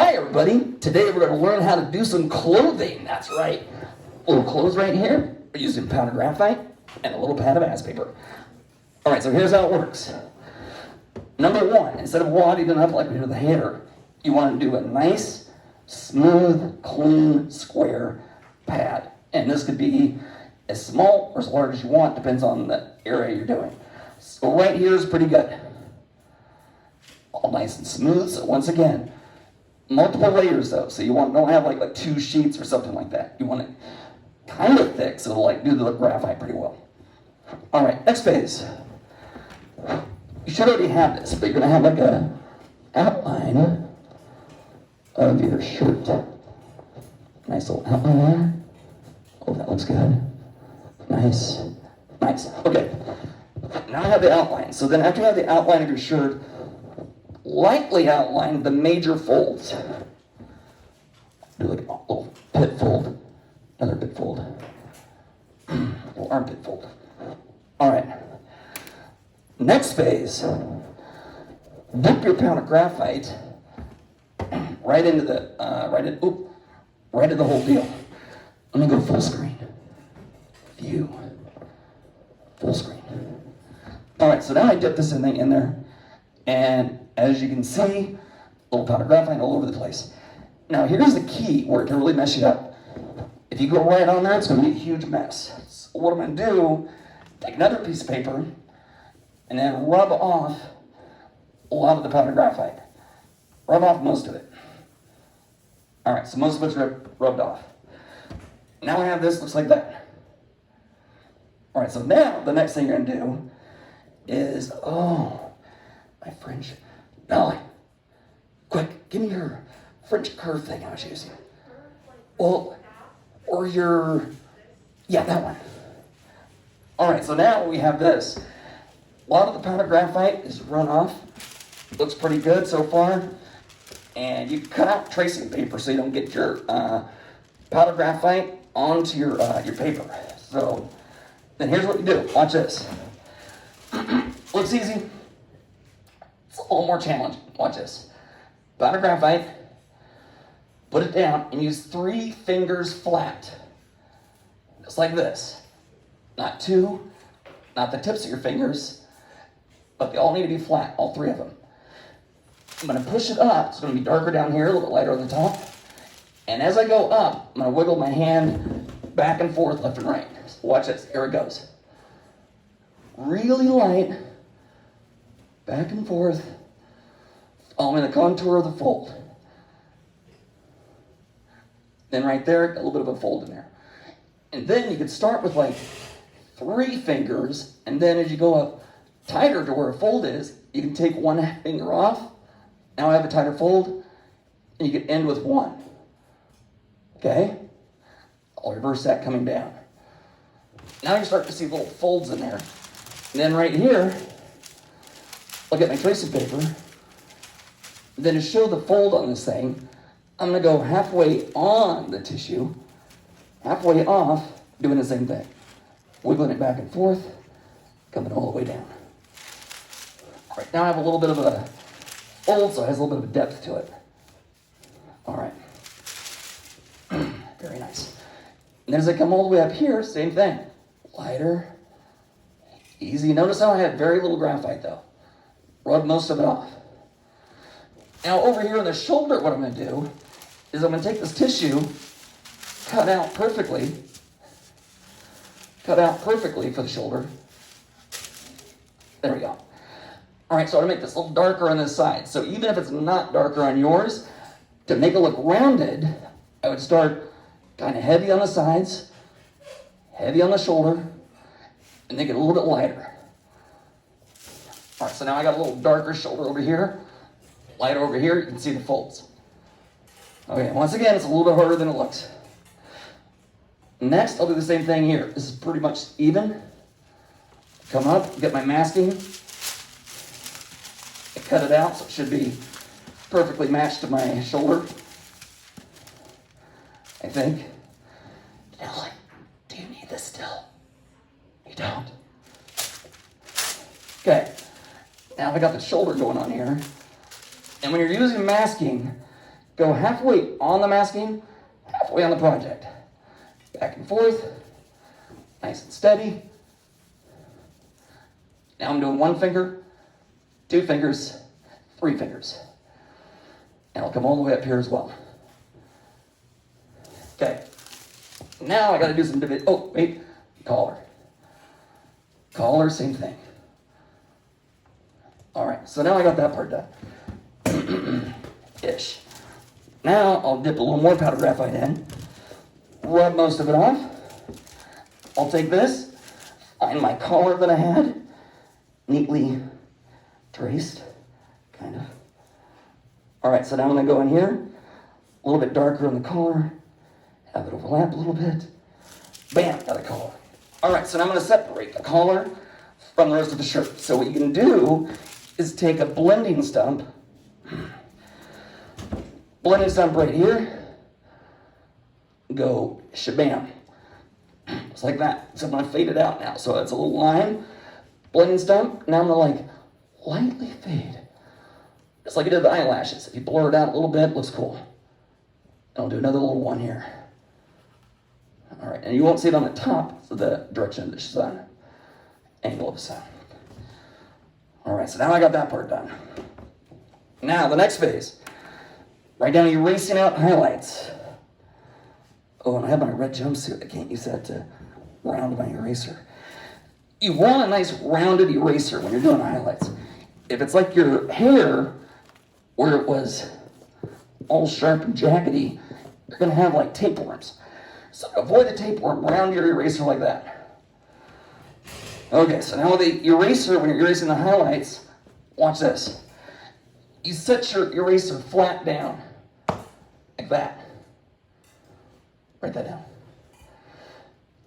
Hi everybody, today we're going to learn how to do some clothing. That's right. Little clothes right here. We're using powdered graphite and a little pad of ass paper. Alright, so here's how it works. Number one, instead of wadding it up like we do with the hair, you want to do a nice, smooth, clean, square pad. And this could be as small or as large as you want, depends on the area you're doing. So right here is pretty good. All nice and smooth, so once again, multiple layers though, so you don't have like two sheets or something like that. You want it kind of thick, so it'll do the graphite pretty well. All right, next phase. You should already have this, but you're gonna have like a outline of your shirt. Nice little outline there. Oh, that looks good. Nice, nice. Okay, now I have the outline. So then after you have the outline of your shirt, lightly outline the major folds. Do like a little pit fold, another pit fold, little armpit fold. All right. Next phase, dip your pound of graphite right into the right into the whole deal. Let me go full screen. View. Full screen. All right. So now I dip this thing in there, and as you can see, a little powder graphite all over the place. Now here's the key where it can really mess you up. If you go right on there, it's going to be a huge mess. So what I'm going to do, take another piece of paper and then rub off a lot of the powder graphite. Rub off most of it. All right, so most of it's rubbed off. Now I have this, looks like that. All right, so now the next thing you're going to do is, my French. Now, quick, give me your French curve thing I was using. Well, or your, that one. All right, so now we have this. A lot of the powder graphite is run off. Looks pretty good so far. And you cut out tracing paper so you don't get your powder graphite onto your paper. So then here's what you do. Watch this. Looks easy. It's a little more challenging. Watch this. Powder graphite, put it down, and use 3 fingers flat. Just like this. Not 2, not the tips of your fingers, but they all need to be flat, all 3 of them. I'm going to push it up. It's going to be darker down here, a little bit lighter on the top. And as I go up, I'm going to wiggle my hand back and forth, left and right. So watch this. Here it goes. Really light. Back and forth, following the contour of the fold. Then right there, a little bit of a fold in there. And then you could start with like 3 fingers, and then as you go up tighter to where a fold is, you can take 1 finger off. Now I have a tighter fold, and you can end with 1. Okay? I'll reverse that coming down. Now you start to see little folds in there. And then right here, I'll get my tracing paper. Then to show the fold on this thing, I'm going to go halfway on the tissue, halfway off, doing the same thing. Wiggling it back and forth, coming all the way down. All right, now I have a little bit of a fold, so it has a little bit of a depth to it. All right. Very nice. And then as I come all the way up here, same thing. Lighter, easy. Notice how I have very little graphite though. Rub most of it off. Now over here on the shoulder, what I'm going to do is I'm going to take this tissue, cut out perfectly for the shoulder. There we go. All right, so I'm going to make this a little darker on this side. So even if it's not darker on yours, to make it look rounded, I would start kind of heavy on the sides, heavy on the shoulder, and make it a little bit lighter. All right, so now I got a little darker shoulder over here, lighter over here. You can see the folds. Okay, once again, it's a little bit harder than it looks. Next, I'll do the same thing here. This is pretty much even. Come up, get my masking. I cut it out, so it should be perfectly matched to my shoulder. I think. Now, like, do you need this still? You don't. Okay. Now I got the shoulder going on here. And when you're using masking, go halfway on the masking, halfway on the project. Back and forth, nice and steady. Now I'm doing 1 finger, 2 fingers, 3 fingers. And I'll come all the way up here as well. Okay. Now I gotta do some division. Oh, wait, collar. Collar, same thing. All right, so now I got that part done. Ish. Now I'll dip a little more powder graphite in, rub most of it off. I'll take this, find my collar that I had, neatly traced, kind of. All right, so now I'm gonna go in here, a little bit darker on the collar, have it overlap a little bit. Bam, got a collar. All right, so now I'm gonna separate the collar from the rest of the shirt. So what you can do is take a blending stump right here, go shabam, just like that. So I'm gonna fade it out now. So it's a little line, blending stump. Now I'm gonna like lightly fade, just like I did the eyelashes. If you blur it out a little bit, it looks cool. And I'll do another little one here. All right, and you won't see it on the top of the direction of the sun, angle of the sun. All right, so now I got that part done. Now the next phase, right down erasing out highlights. Oh, and I have my red jumpsuit. I can't use that to round my eraser. You want a nice rounded eraser when you're doing highlights. If it's like your hair, where it was all sharp and jaggedy, you're gonna have like tapeworms. So avoid the tapeworm, round your eraser like that. Okay, so now with the eraser, when you're erasing the highlights, watch this. You set your eraser flat down, like that. Write that down.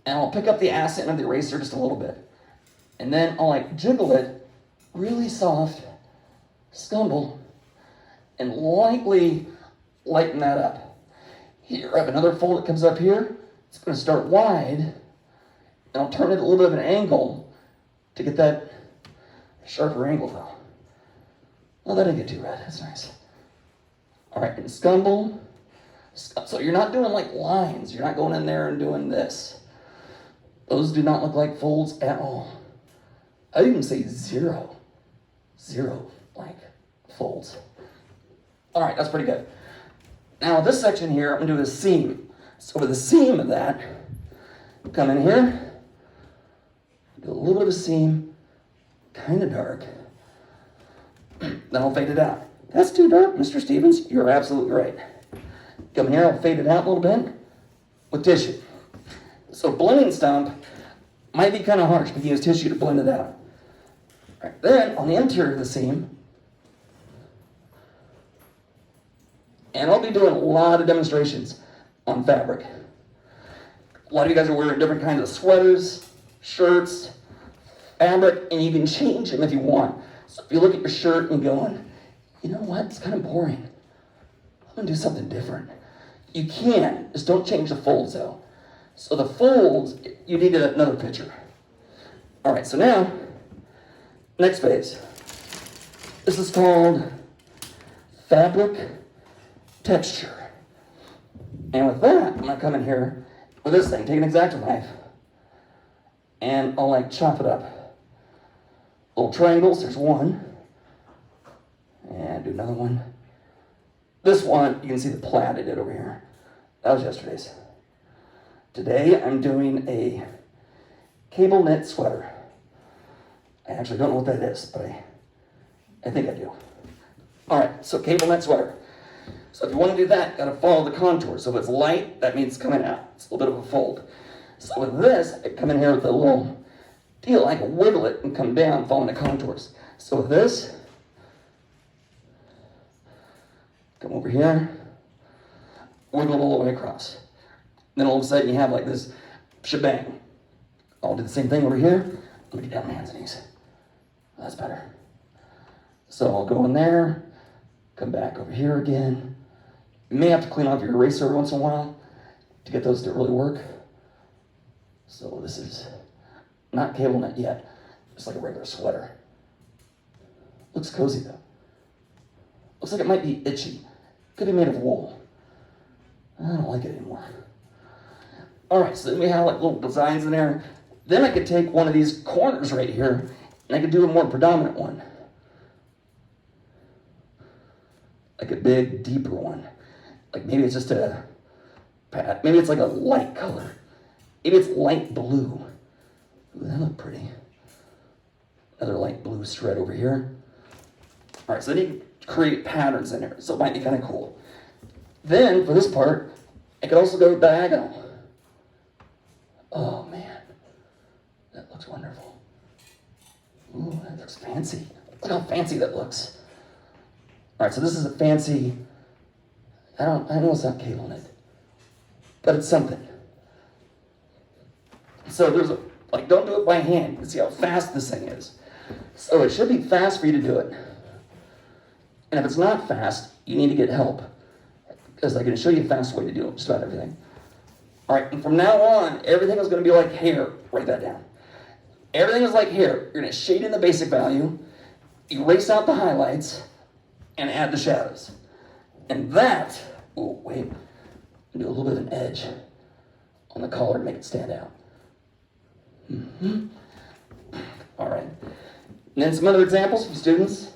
And I'll pick up the accent of the eraser just a little bit. And then I'll like jiggle it really soft, stumble, and lightly lighten that up. Here, I have another fold that comes up here. It's gonna start wide, and I'll turn it a little bit of an angle to get that sharper angle though. Oh, that didn't get too red, that's nice. All right, and stumble. So you're not doing like lines. You're not going in there and doing this. Those do not look like folds at all. I even say zero like folds. All right, that's pretty good. Now this section here, I'm gonna do a seam. So with the seam of that, come in here, do a little bit of a seam, kind of dark. Then I'll fade it out. That's too dark, Mr. Stevens. You're absolutely right. Come here, I'll fade it out a little bit with tissue. So blending stump might be kind of harsh, but you use tissue to blend it out. All right, then on the interior of the seam, and I'll be doing a lot of demonstrations on fabric. A lot of you guys are wearing different kinds of sweaters, shirts, fabric, and you can change them if you want. So if you look at your shirt and going, you know what, it's kind of boring. I'm gonna do something different. You can, just don't change the folds though. So the folds, you need another picture. All right, so now, next phase. This is called fabric texture. And with that, I'm gonna come in here with this thing, take an X-Acto knife, and I'll like chop it up. Little triangles, there's one. And do another one. This one, you can see the plaid I did over here. That was yesterday's. Today, I'm doing a cable knit sweater. I actually don't know what that is, but I think I do. All right, so cable knit sweater. So if you want to do that, you gotta follow the contour. So if it's light, that means it's coming out. It's a little bit of a fold. So with this, I come in here with a little deal. I can wiggle it and come down following the contours. So with this, come over here, wiggle it all the way across. Then all of a sudden you have like this shebang. I'll do the same thing over here. Let me get down on my hands and knees. That's better. So I'll go in there, come back over here again. You may have to clean off your eraser every once in a while to get those to really work. So this is not cable knit yet, just like a regular sweater. Looks cozy though. Looks like it might be itchy. Could be made of wool. I don't like it anymore. All right, so then we have like little designs in there. Then I could take one of these corners right here, and I could do a more predominant one. Like a big, deeper one. Like maybe it's just maybe it's like a light color. Maybe it's light blue. Ooh, that look pretty. Another light blue thread over here. All right, so then you create patterns in there, so it might be kind of cool. Then, for this part, I could also go diagonal. Oh, man. That looks wonderful. Ooh, that looks fancy. Look how fancy that looks. All right, so this is a fancy, I know it's not cable knit, but it's something. So there's don't do it by hand. You can see how fast this thing is. So it should be fast for you to do it. And if it's not fast, you need to get help, because I can show you a fast way to do just about everything. All right, and from now on, everything is going to be like hair. Write that down. Everything is like hair. You're going to shade in the basic value, erase out the highlights, and add the shadows. And that, oh, wait, do a little bit of an edge on the collar to make it stand out. All right. And then some other examples from students.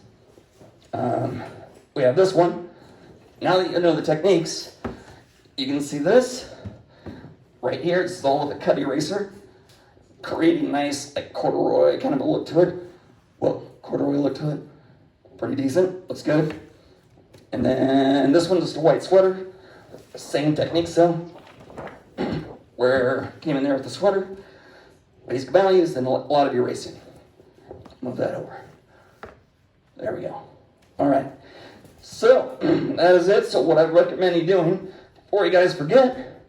We have this one. Now that you know the techniques, you can see this right here. It's all with a cut eraser, creating a nice corduroy kind of a look to it. Well, corduroy look to it. Pretty decent. Looks good. And then this one, just a white sweater. Same technique, so where came in there with the sweater. Basic values, then a lot of erasing. Move that over. There we go. All right. So that is it. So what I recommend you doing, before you guys forget,